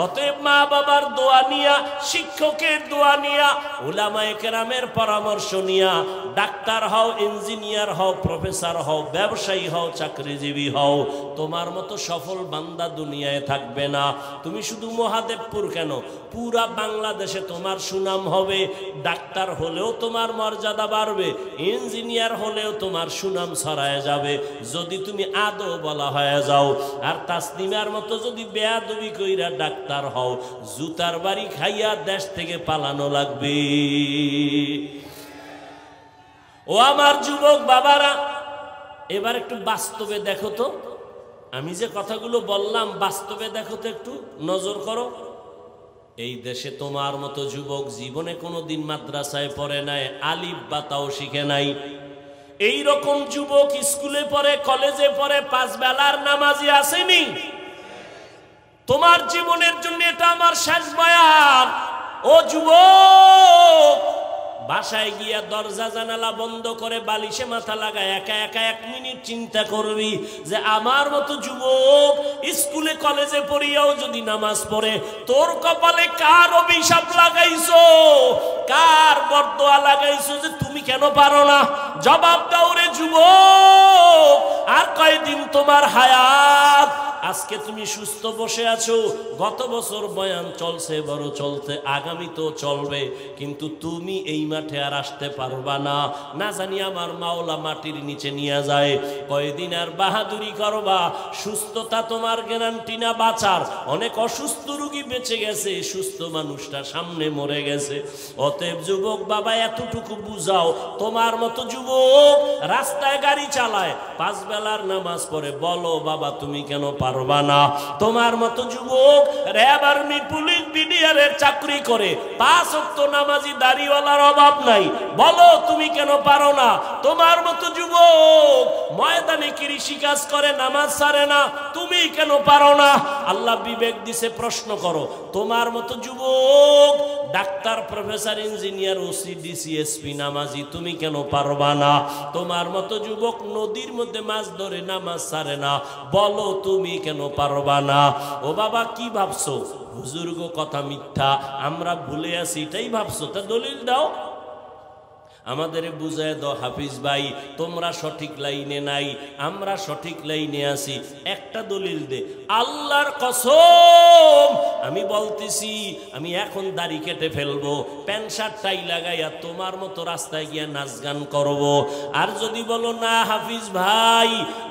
অতএব মা বাবার দোয়া নিয়া, শিক্ষকের দোয়া নিয়া, ওলামায়ে কেরামের পরামর্শ নিয়া ডাক্তার হও, ইঞ্জিনিয়ার হও, প্রফেসর হও, ব্যবসায়ী হও, চাকরিজীবী হও। তোমার মতো সফল বান্দা দুনিয়ায় থাকবে না। তুমি শুধু মহাদেবপুর কেন, পুরা বাংলাদেশে তোমার সুনাম হবে। ডাক্তার হলেও তোমার মর্যাদা বাড়বে, ইঞ্জিনিয়ার হলেও তোমার সুনাম ছড়ায় যাবে, যদি তুমি আদৌ বলা হয়ে যাও। আর তাসলিমার মতো যদি বেয়াদবি কইরা ডাক্তার হও, জুতার বাড়ি খাইয়া দেশ থেকে পালানো লাগবে। ও আমার যুবক বাবারা, এবার একটু বাস্তবে দেখো তো, আমি যে কথাগুলো বললাম বাস্তবে দেখো তো, একটু নজর করো। এই দেশে তোমার মতো যুবক জীবনে কোনোদিন মাদ্রাসায় পড়ে নাই, আলিফ বা তাও শিখে নাই। এই রকম যুবক স্কুলে পড়ে, কলেজে পড়ে, 5 বেলার নামাজি আসেনি। তোমার জীবনের জন্য এটা আমার শেষ বয়ান। ও যুবক, বাসায় গিয়া দরজা জানালা বন্ধ করে বালিশে মাথা লাগায় একা একা 1 মিনিট চিন্তা করবি যে আমার মতো যুবক স্কুলে কলেজে পড়িয়াও যদি নামাজ পড়ে, তোর কপালে কার অভিশাপ লাগাইছো, কার বরদোয়া লাগাইছো যে তুমি কেন পারো না? জবাব দাও রে যুবক। আর কয়দিন তোমার হায়াত? আজকে তুমি সুস্থ বসে আছো, গত বছর বয়ান চলছে, বড় চলতে, আগামী তো চলবে, কিন্তু তুমি এই মাঠে আর আসতে পারবা না। না জানি আমার মাওলা মাটির নিচে নিয়ে যায়। কয়দিন আর বাহাদুরি করবা? সুস্থতা তোমার গ্যারান্টি না বাঁচার। অনেক অসুস্থ রোগী বেঁচে গেছে, সুস্থ মানুষটা সামনে মরে গেছে। অতএব যুবক বাবা, এতটুকু বুঝাও, তোমার মতো যুবক রাস্তায় গাড়ি চালায়, 5 বেলার নামাজ পড়ে, বলো বাবা তুমি কেন পারো পারবা না। তোমার মতো যুবক র‍্যাব আর্মি পুলিশ বিডিআরের চাকরি করে 5 ওয়াক্ত নামাজি দাড়িওয়ালার অভাব নাই, বলো তুমি কেন পারো না? তোমার মতো যুবক ময়দানে কৃষিকাজ করে নামাজ ছাড়ে না, তুমি কেন পারো না? আল্লাহ বিবেক দিছে, প্রশ্ন করো। তোমার মতো যুবক doctor, professor, engineer, OC, DC, SP নামাজি, তুমি কেন পারবা না? তোমার মতো যুবক নদীর মধ্যে মাছ ধরে নামাজ ছাড়ে না, বলো তুমি কেন পারবা না? ও বাবা, কি ভাবছো? হুজুর গো কথা মিথ্যা, আমরা ভুলে আছি এটাই ভাবছো? তা দলিল দাও, আমাদের বুঝায় দাও। হাফিজ ভাই, তোমরা সঠিক লাইনে নাই, আমরা সঠিক লাইনে আছি, একটা দলিল দে। আল্লাহর কসম আমি বলতেছি, আমি এখন দাড়ি কেটে ফেলবো, প্যান্ট শার্ট টাই লাগাইয়া তোমার মতো রাস্তায় গিয়া নাচ গান করবো। আর যদি বলো না হাফিজ ভাই,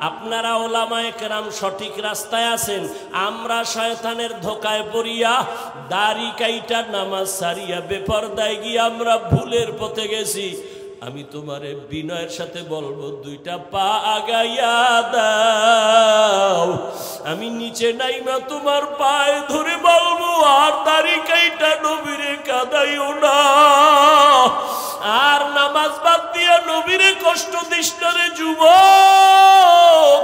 আপনারা ওলামায়ে কেরাম সঠিক রাস্তায় আছেন, আমরা শয়তানের ধোকায় পড়িয়া দাড়ি কাইটা নামাজ সারিয়া বেপরদায় গিয়ে আমরা ভুলের পথে গেছি, আমি তোমারে বিনয়ের সাথে বলবো, 2টা পা আগাইয়া দাও। আমি নিচে নাইমা তোমার পায়ে ধরে বলবো, আর দাড়ি কাইটা নবীরে কাঁদাইও না, আর নামাজ বাদ দিয়া নবীরে কষ্ট দিস না রে যুবক।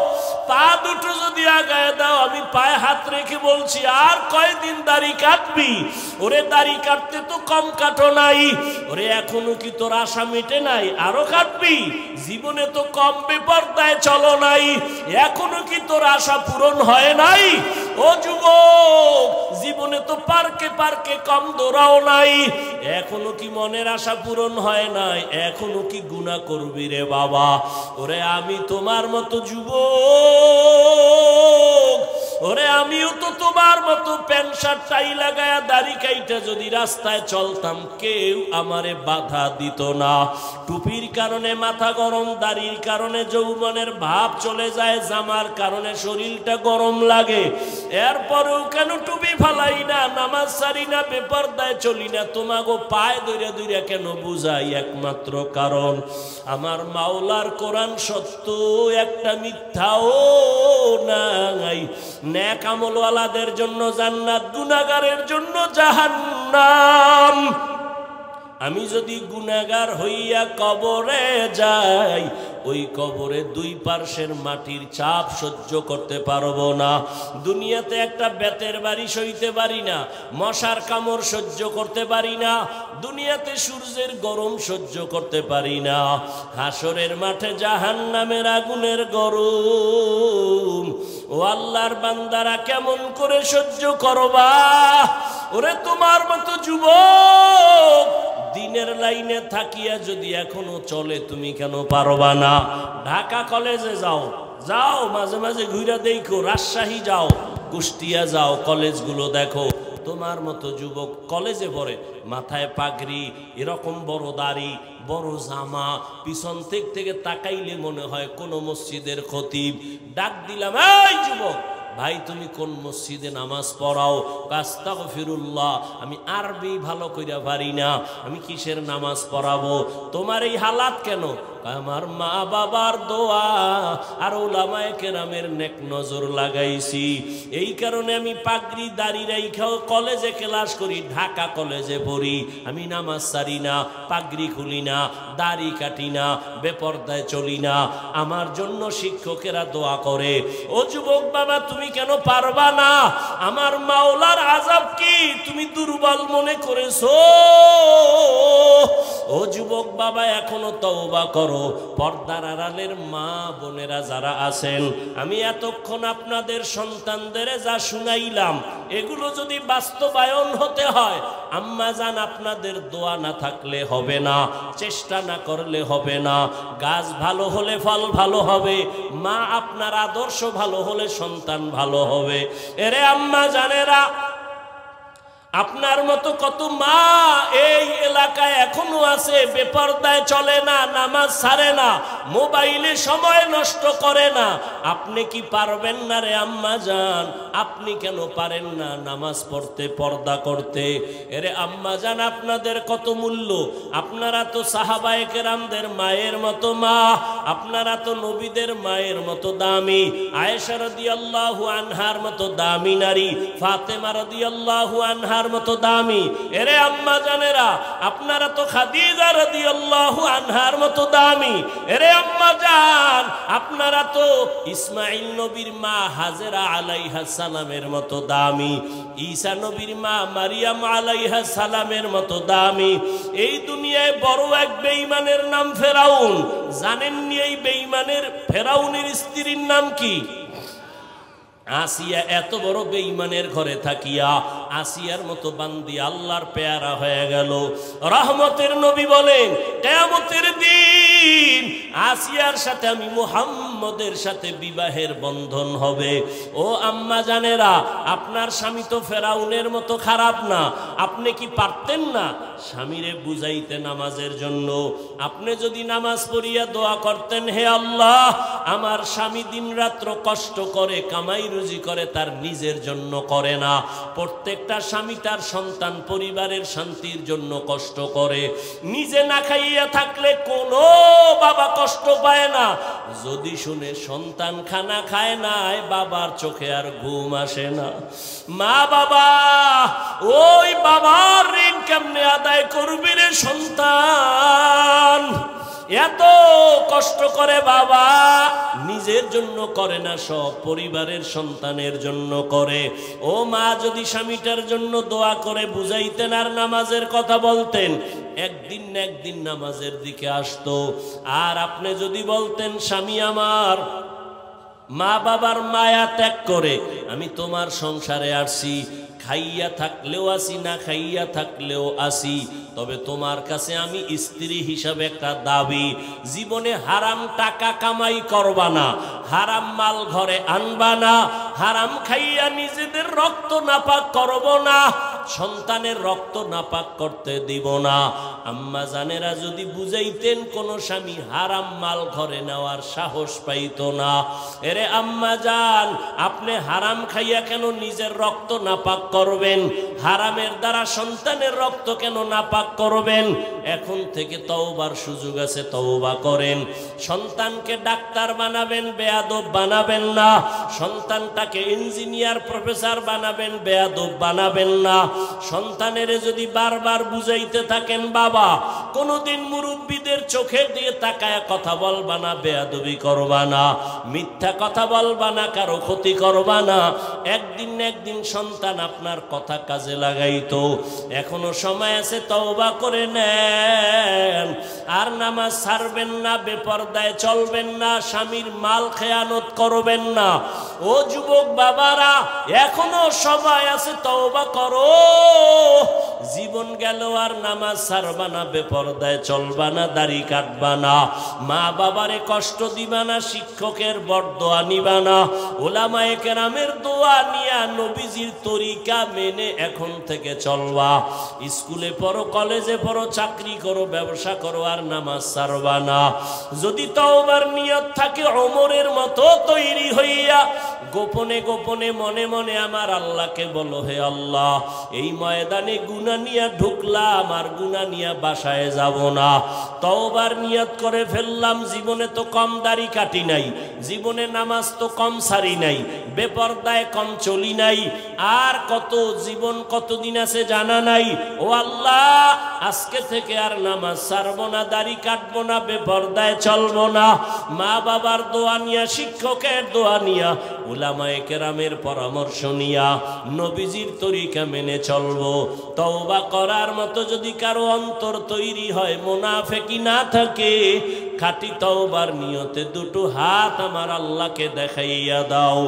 পা দুটো যদি আগায় দাও, আমি পায়ে হাত রেখে বলছি, আর কয়দিন দাড়ি কাটবি? ওরে দাড়ি কাটতে তো কম কাটো নাই, ওরে এখনো কি তোর আশা মেটে নাই? আরো কাটবি? জীবনে তো কম বেপরদায় চলো নাই, এখনো কি তোর আশা পূরণ হয় নাই? ও যুবক, জীবনে তো পার্কে পার্কে কম দৌড়াও নাই, এখনো কি মনের আশা পূরণ হয় নাই? এখনো কি গুনাহ করবি রে বাবা? ওরে আমি তোমার মতো যুবক, ওরে আমিও তো তোমার মতো প্যান্ট শার্ট টাই লাগায়া দাড়ি কাইটা যদি রাস্তায় চলতাম, কেউ আমারে বাধা দিত না। টুপির কারণে মাথা গরম, দাড়ির কারণে যৌবনের ভাব চলে যায়, জামার কারণে শরীরটা গরম লাগে, এরপরেও কেন টুপি ফালাই না, নামাজ সারি না, বেপরদায় চলি না? তোমাগো পায়ে দইরা দইরা কেন বুঝাই? একমাত্র কারণ আমার মাওলার কোরআন সত্য, একটা মিথ্যাও নাই। নেক আমলওয়ালাদের জন্য জান্নাত, গুনাহগারের জন্য জাহান্নাম। আমি যদি গুনাহগার হইয়া কবরে যাই, ওই কবরে 2 পার্শ্বের মাটির চাপ সহ্য করতে পারবো না। দুনিয়াতে একটা বেতের বাড়ি সইতে পারি না, মশার কামড় সহ্য করতে পারি না, দুনিয়াতে সূর্যের গরম সহ্য করতে পারি না, হাসরের মাঠে জাহান্নামের আগুনের গরম ও আল্লাহর বান্দারা কেমন করে সহ্য করবা? ওরে তোমার মতো যুবক দিনের লাইনে থাকিয়া যদি এখনো চলে, তুমি কেন পারবা না? ঢাকা কলেজে যাও, যাও মাঝে মাঝে ঘুরে দেখো, রাজশাহী যাও, কুষ্টিয়া যাও, কলেজগুলো দেখো। তোমার মতো যুবক কলেজে পড়ে, মাথায় পাগড়ি, এরকম বড় দাড়ি, বড় জামা, পিছন থেকে তাকাইলে মনে হয় কোন মসজিদের খতিব। ডাক দিলাম, এই যুবক ভাই, তুমি কোন মসজিদে নামাজ পড়াও? আস্তাগফিরুল্লাহ, আমি আরবি ভালো কইরা পারি না, আমি কিসের নামাজ পড়াবো? তোমার এই হালাত কেন? আমার মা বাবার দোয়া আর উলামায়ে কেরামের নেক নজর লাগাইছি, এই কারণে আমি পাগড়ি দাড়ি রাইখাও কলেজে ক্লাস করি, ঢাকা কলেজে পড়ি। আমি নামাজ সারি না, পাগড়ি খুলি না, দাড়ি কাটি না, বেপরদায় চলি না, আমার জন্য শিক্ষকেরা দোয়া করে। ও যুবক বাবা, তুমি কেন পারবা না? আমার মাওলার আযাব কি তুমি দুর্বল মনে করেছো? ও যুবক বাবা, এখনো তওবা করো। পর্দার আড়ালের মা বোনেরা যারা আছেন, আমি এতক্ষণ আপনাদের সন্তানদের যা শুনাইলাম, এগুলো যদি বাস্তবায়ন হতে হয়, আম্মা জান আপনাদের দোয়া না থাকলে হবে না, চেষ্টা না করলে হবে না। গাছ ভালো হলে ফল ভালো হবে, মা আপনার আদর্শ ভালো হলে সন্তান ভালো হবে। এরে আম্মা জানেরা, আপনার মতো কত মা এই এলাকায় এখনো আছে, বেপরদায় চলে না, নামাজ ছাড়ে না, মোবাইলে সময় নষ্ট করে না। আপনি কি পারবেন না রে আম্মা জান? আপনি কেন পারেন না নামাজ পড়তে, পর্দা করতে? এরে আম্মা জান, আপনাদের কত মূল্য। আপনারা তো সাহাবায়ে কেরামদের মায়ের মতো মা, আপনারা তো নবীদের মায়ের মতো দামি, আয়েশা রাদিয়াল্লাহু আনহার মতো দামি নারী, ফাতেমা রাদিয়াল্লাহু আনহার মতো দামি। এরে আম্মা জানেরা, আপনারা তো খাদিজা রাদিয়াল্লাহু আনহার মতো দামি। এরে আম্মা জান, আপনারা তো ইসমাইল নবীর মা হাজেরা আলাইহা সালামের মতো দামি, ঈসা নবীর মা মারিয়াম আলাইহা সালামের মতো দামি। এই দুনিয়ায় বড় এক বেঈমানের নাম ফেরাউন। জানেননি এই বেঈমানের ফেরাউনের স্ত্রীর নাম কি? আসিয়া। এত বড় বেঈমানের ঘরে থাকিয়া আসিয়ার মতো বান্দি আল্লাহর পেয়ারা হয়ে গেল। রহমতের নবী বলেন, কিয়ামতের দিন আসিয়ার সাথে আমি মুহাম্মদের সাথে বিবাহের বন্ধন হবে। ও আম্মা জানেরা, আপনার স্বামী তো ফেরাউনের মতো খারাপ না। আপনি কি পারতেন না স্বামীরে বুঝাইতে নামাজের জন্য? আপনি যদি নামাজ পড়িয়া দোয়া করতেন, হে আল্লাহ, আমার স্বামী দিন রাত্র কষ্ট করে কামাই রুজি করে, তার নিজের জন্য করে না। প্রত্যেকটা স্বামী তার সন্তান পরিবারের শান্তির জন্য কষ্ট করে। নিজে না খাইয়া থাকলে কোনো বাবা কষ্ট পায় না। যদি শুনে সন্তান খানা খায় নাই, বাবার চোখে আর ঘুম আসে না। মা বাবা, ওই বাবার ঋণ কেমনে আদায় করবি রে সন্তান? এত কষ্ট করে বাবা, নিজের জন্য করে না, সব পরিবারের সন্তানের জন্য করে। ও মা, যদি স্বামীটার জন্য দোয়া করে বুঝাইতেন আর নামাজের কথা বলতেন, একদিন না একদিন নামাজের দিকে আসতো। আর আপনি যদি বলতেন, স্বামী আমার মা বাবার মায়া ত্যাগ করে আমি তোমার সংসারে আসছি, খাইয়া থাকলেও আসি, না খাইয়া থাকলেও আসি, তবে তোমার কাছে আমি স্ত্রী হিসাবে একটা দাবি, জীবনে হারাম টাকা কামাই করবা না, হারাম মাল ঘরে আনবা না, হারাম খাইয়া নিজেদের রক্ত নাপাক করব না, সন্তানের রক্ত নাপাক করতে দিব না। আম্মা জানেরা যদি বুঝাইতেন, কোন স্বামী হারাম মাল ঘরে নেওয়ার সাহস পাইত না। এরে আম্মা জান, আপনি হারাম খাইয়া কেন নিজের রক্ত নাপাক করবেন? হারামের দ্বারা সন্তানের রক্ত কেন নাপাক করবেন? এখন থেকে তওবার সুযোগ আছে, তওবা করেন। সন্তানকে ডাক্তার বানাবেন, বেয়াদব বানাবেন না। সন্তানটাকে ইঞ্জিনিয়ার প্রফেসর বানাবেন, বেয়াদব বানাবেন না। সন্তানের যদি বারবার বুঝাইতে থাকেন, বাবা কোনদিন মুরব্বীদের চোখের দিকে তাকায় কথা বলবা না, বেয়াদবি করবা না, মিথ্যা কথা বলবা না, কারো ক্ষতি করবা না, একদিন না একদিন সন্তান আপনার কথা কাজে লাগাইতো। এখনো সময় আছে, তওবা করে নেন। আর নামাজ ছাড়বেন না, বেপরদায় চলবেন না, স্বামীর মাল খেয়ানত করবেন না। ও যুবক বাবারা, এখনো সময় আছে, তওবা করো। জীবন গেল আর নামাজ ছাড়বা না, বেপরদায় চলবা না, দাড়ি কাটবা না, মা বাবারে কষ্ট দিবা না, শিক্ষকের বরদোয়া নিবা না, ওলামায়ে কেরামের দোয়া নিয়া নবীজির তরিকা মেনে এখন থেকে চলবা। স্কুলে পড়ো, কলেজে পড়ো, চাকরি করো, ব্যবসা করো, আর নামাজ ছাড়বা না। যদি তওবার নিয়ত থাকে ওমরের মতো তৈরি হইয়া গোপনে গোপনে মনে মনে আমার আল্লাহকে বলো, হে আল্লাহ, এই ময়দানে গুনাহ নিয়ে ঢুকলাম, আর গুনাহ নিয়ে বাসায় যাব না। তওবার নিয়ত করে ফেললাম, জীবনে তো কম দাড়ি কাটি নাই, জীবনে নামাজ তো কম সারি নাই, বেপরদায় কম চলি নাই, আর কত জীবন কতদিন আছে জানা নাই। ও আল্লাহ, আজকে থেকে আর নামাজ ছাড়বো না, দাড়ি কাটবো না, বেপরদায় চলবো না। মা বাবার দোয়া নিয়া, শিক্ষকের দোয়া নিয়া, উলামায়ে কেরামের পরামর্শ নিয়া নবীজির তরিকা মেনে চলবো। তওবা করার মতো যদি কারো অন্তর তৈরি হয়, মুনাফিকি না থাকে, খাঁটি তওবার নিয়তে দুটো হাত আমার আল্লাহকে দেখাইয়া দাও।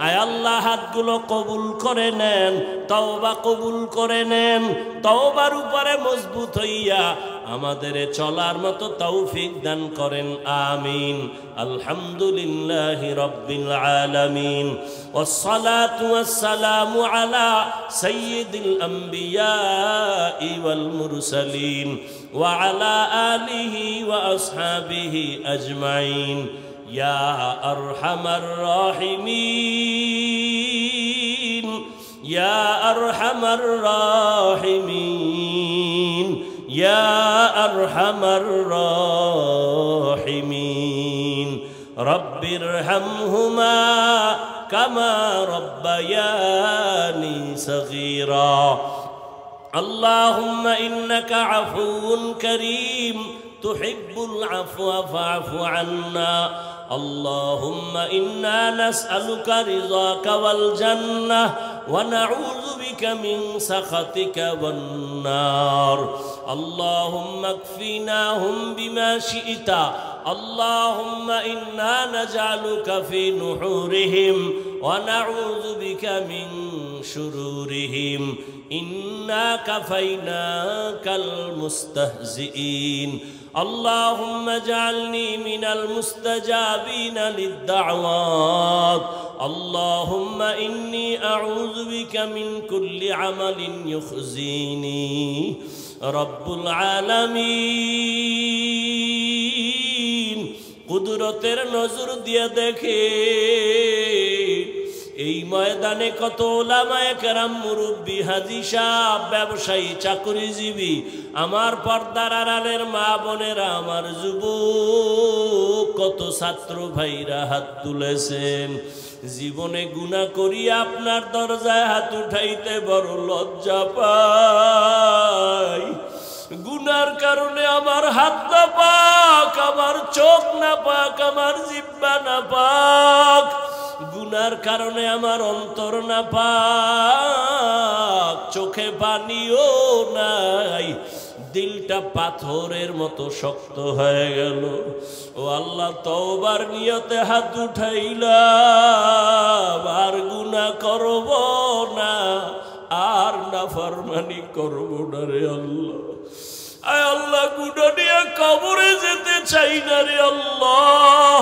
আয় আল্লাহ, হাতগুলো কবুল করে নেন, তওবা কবুল করে নেন। তওবার উপরে মজবুত হইয়া আমাদের চলার মতো তৌফিক দান করেন আমিন। আলহামদুলিল্লাহি রাব্বিল আলামিন ওয়াসসালাতু ওয়াসসালামু আলা সাইয়্যিদিল আম্বিয়াই ওয়াল মুরসালিন ওয়া আলা আলিহি ওয়া আসহাবিহি আজমাইন ইয়া আরহামার রাহিমিন ইয়া আরহামার রাহিমিন ইয়া আরহামার রাহিমিন রব্বিরহামহুমা কামা রব্বায়ানি সগীরা। আল্লাহুম্মা ইন্নাকা আফুউন কারীম তুহিব্বুল আফওয়া ফা'ফু আন্না। আল্লাহুম্মা ইন্না নাসআলুকা রিযাকা ওয়াল জান্নাহ ওয়া নাউযু বিকা মিন সাখাতিকা ওয়ান নার। আল্লাহুম্মা কফিনাহুম বিমা শি'তা। আল্লাহুম্মা ইন্না নাজআলুকা ফি নুহুরিহিম ওয়া নাউযু বিকা মিন শুরুরিহিম। ইন্না কাফাইনাকাল মুস্তাহজিইন। আল্লাহুম্মা জাআলনি মিনাল মুস্তাজাবিনা লিদ-দা'ওয়াত। আল্লাহুম্মা ইন্নী আউযু বিকা মিন কুল্লি আমালিন ইউখজিনি। রব্বুল আলামিন কুদরতের নজর দিয়ে দেখে এই ময়দানে কত ওলামায়ে কেরাম, মুরব্বী, হাজী সাহেব, ব্যবসায়ী, চাকরিজীবী, আমার পর্দার আড়ালের মা বোনেরা, আমার যুবক, কত ছাত্র ভাইরা হাত তুলেছেন। জীবনে গুনাহ করি আপনার দরজায় হাত উঠাইতে বড় লজ্জা পাই। গুনার কারণে আমার হাত না পাক, আমার চোখ না পাক, আমার জিহ্বা না পাক। গুনার কারণে আমার অন্তর না পাক, চোখে পানিও নাই, দিলটা পাথরের মতো শক্ত হয়ে গেল। ও আল্লাহ, তওবার নিয়তে হাত উঠাইলাম, আর গুনাহ করব না, আর নাফরমানি করব না রে আল্লাহ। আয় আল্লাহ, গুনাহ নিয়ে কবরে যেতে চাই না রে আল্লাহ।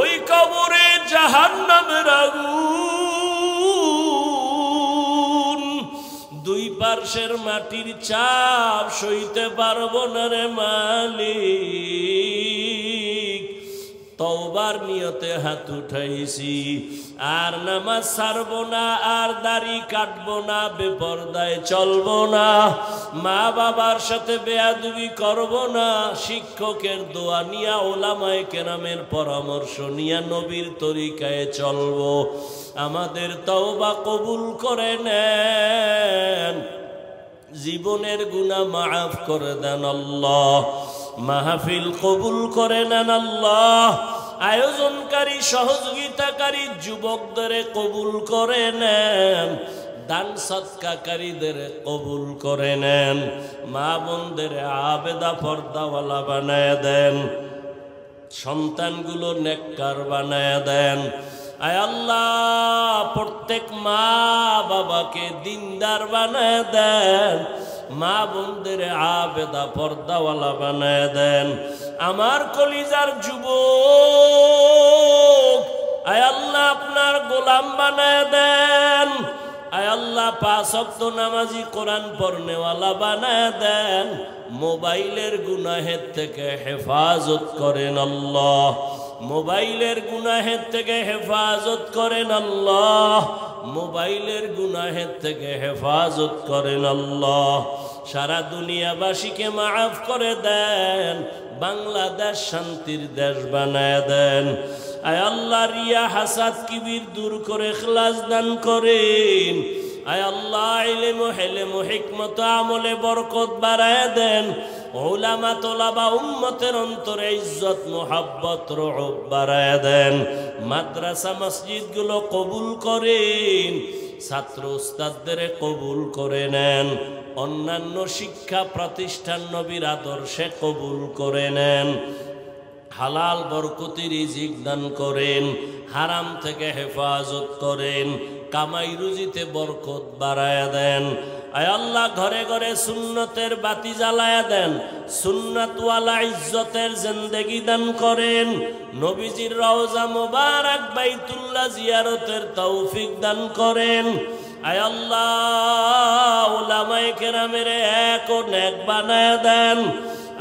ওই কবরে জাহান্নামের আগুন, দুই পার্শ্বের মাটির চাপ সইতে পারবো না রে মালিক। তওবার নিয়তে হাত উঠাইছি, আর নামাজ ছাড়বো না, আর দাড়ি কাটবো না, বেপরদায় চলবো না, মা বাবার সাথে বেয়াদবি করবো না, শিক্ষকের দোয়া নিয়া, ওলামায়ে কেরামের পরামর্শ নিয়া নবীর তরিকায় চলবো। আমাদের তওবা কবুল করে নেন, জীবনের গুনাহ মাফ করে দেন আল্লাহ, মাহফিল কবুল করে নেন আল্লাহ, আয়োজনকারী সহযোগিতাকারী যুবকদের কবুল করে নেন, দান সদকাকারীদের কবুল করে নেন, মা বোনদের আবেদা পর্দাওয়ালা বানায় দেন, সন্তানগুলো নেককার বানায় দেন। আয় আল্লাহ, প্রত্যেক মা বাবাকে দিনদার বানায় দেন, মা বোনদের আবেদা পর্দাওয়ালা বানায় দেন। আমার কলিজার যুবক, আয় আল্লাহ, আপনার গোলাম বানায় দেন। আয় আল্লাহ, 5 ওয়াক্ত নামাজি, কোরআন পড়নেওয়ালা বানায় দেন। মোবাইলের গুনাহের থেকে হেফাজত করেন আল্লাহ, মোবাইলের গুনাহের থেকে হেফাজত করেন আল্লাহ, মোবাইলের গুনাহের থেকে হেফাজত করেন আল্লাহ। সারা দুনিয়াবাসীকে মাফ করে দেন, বাংলাদেশ শান্তির দেশ বানায় দেন। আয় আল্লাহ, রিয়া হাসাদ কিবির দূর করে ইখলাস দান করেন। আয় আল্লাহ, ইলম ও হিলম ও হিকমত আমলে বরকত বাড়ায় দেন। উলামা তোলাবা উম্মতের অন্তরে ইজ্জত মোহাব্বত রহব বাড়ায় দেন। মাদ্রাসা মসজিদগুলো কবুল করেন, ছাত্র উস্তাদদের কবুল করে নেন, অন্যান্য শিক্ষা প্রতিষ্ঠান নবীর আদর্শে কবুল করে নেন। হালাল বরকতি রিজিক দান করেন, হারাম থেকে হেফাজত করেন, কামাই রুজিতে বরকত বাড়ায় দেন। আয় আল্লাহ ঘরে ঘরে সুন্নতের বাতি জ্বালায়া দেন, সুন্নাতওয়ালা ইজ্জতের জিন্দেগি দান করেন, নবীজির রওজা মুবারক বাইতুল্লাহ জিয়ারতের তৌফিক দান করেন। আয় আল্লাহ উলামায়ে কেরামের এক ও নেক বানায়া দেন।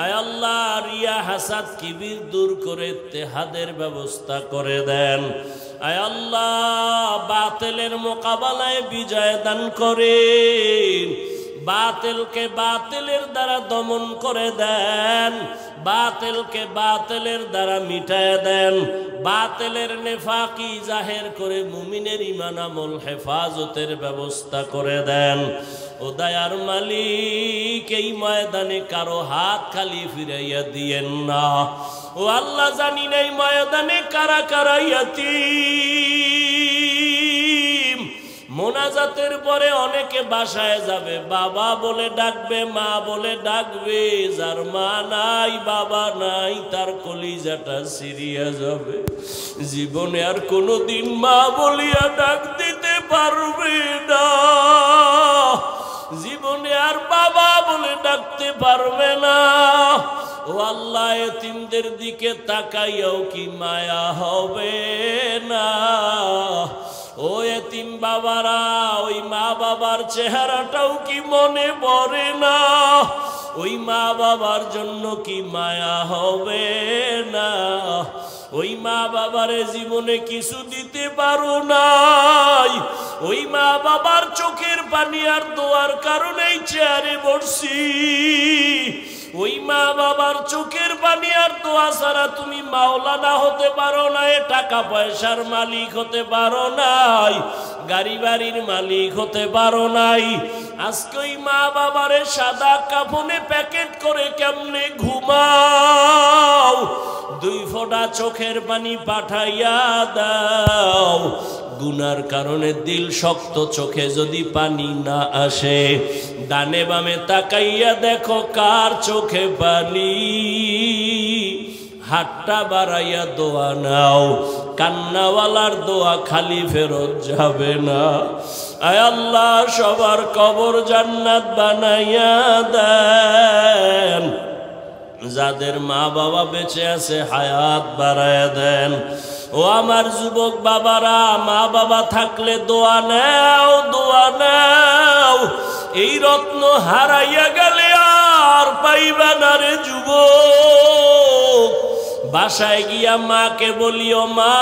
আয় আল্লাহ রিয়া হাসাদ কিবির দূর করে ইত্তেহাদের ব্যবস্থা করে দেন। আয় আল্লাহ বাতিলের মোকাবেলায় বিজয় দান করেন, বাতিলকে বাতিলের দ্বারা দমন করে দেন, বাতিলকে বাতিলের দ্বারা মিটায় দেন, বাতিলের নেফাকি জাহের করে মুমিনের ঈমান আমল হেফাজতের ব্যবস্থা করে দেন। ও দয়ার মালিক এই ময়দানে কারো হাত খালি ফিরাইয়া দিয়েন না। ও আল্লাহ জানি না এই ময়দানে কারা কারা ইয়াতীম, মোনাজাতের পরে অনেকে বাসায় যাবে, বাবা বলে ডাকবে, মা বলে ডাকবে, যার মা নাই বাবা নাই তার কলিজাটা সিরিয়া যাবে, জীবনে আর কোনোদিন মা বলিয়া ডাক দিতে পারবে না, জীবনে আর বাবা বলে ডাকতে পারবে না। ও আল্লাহ এতিমদের দিকে তাকাইয়াও কি মায়া হবে না? ও এতিম বাবারা ওই মা বাবার চেহারাটাও কি মনে পড়ে না? ওই মা বাবার জন্য কি মায়া হবে না? ওই মা বাবারে জীবনে কিছু দিতে পারো নাই, ওই মা বাবার চোখের পানি আর দোয়ার কারণেই চেয়ারে বসছি, ওই মা বাবার চোখের পানি আর দোয়া ছাড়া তুমি মাওলানা হতে পারো নাই, টাকা পয়সার মালিক হতে পারো নাই, গাড়ি বাড়ির মালিক হতে পারো নাই। আজকে ওই মা বাবারে সাদা কাফনে প্যাকেট করে কেমনে ঘুমাও, দুই ফোঁটা চোখের পানি পাঠাইয়া দাও। গুনার কারণে দিল শক্ত, চোখে যদি পানি না আসে, ডানে বামে তাকাইয়া দেখো কার চোখে পানি, হাতটা বাড়াইয়া দোয়া নাও, কান্নাওয়ালার দোয়া খালি ফেরত যাবে না। আয় আল্লাহ সবার কবর জান্নাত বানাইয়া দেন, যাদের মা বাবা বেঁচে আছে হায়াত বাড়াইয়া দেন। ও আমার যুবক বাবারা, মা বাবা থাকলে দোয়া নাও, দোয়া নাও, এই রত্ন হারাইয়া গেলে আর পাইবা না রে যুবক। বাসায় গিয়া মাকে বলিও, মা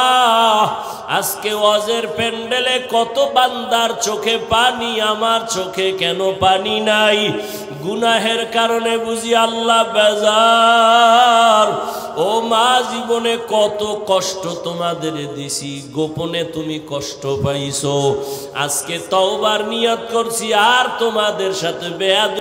আজকে ওয়াজের প্যান্ডেলে কত বান্দার চোখে পানি, আমার চোখে কেন পানি নাই? গুনাহের কারণে বুঝি আল্লাহ বেজার। ও মা জীবনে কত কষ্ট তোমাদের দিছি, গোপনে তুমি কষ্ট পাইছো, আজকে তওবার নিয়ত করছি আর তোমাদের সাথে বেয়াদবি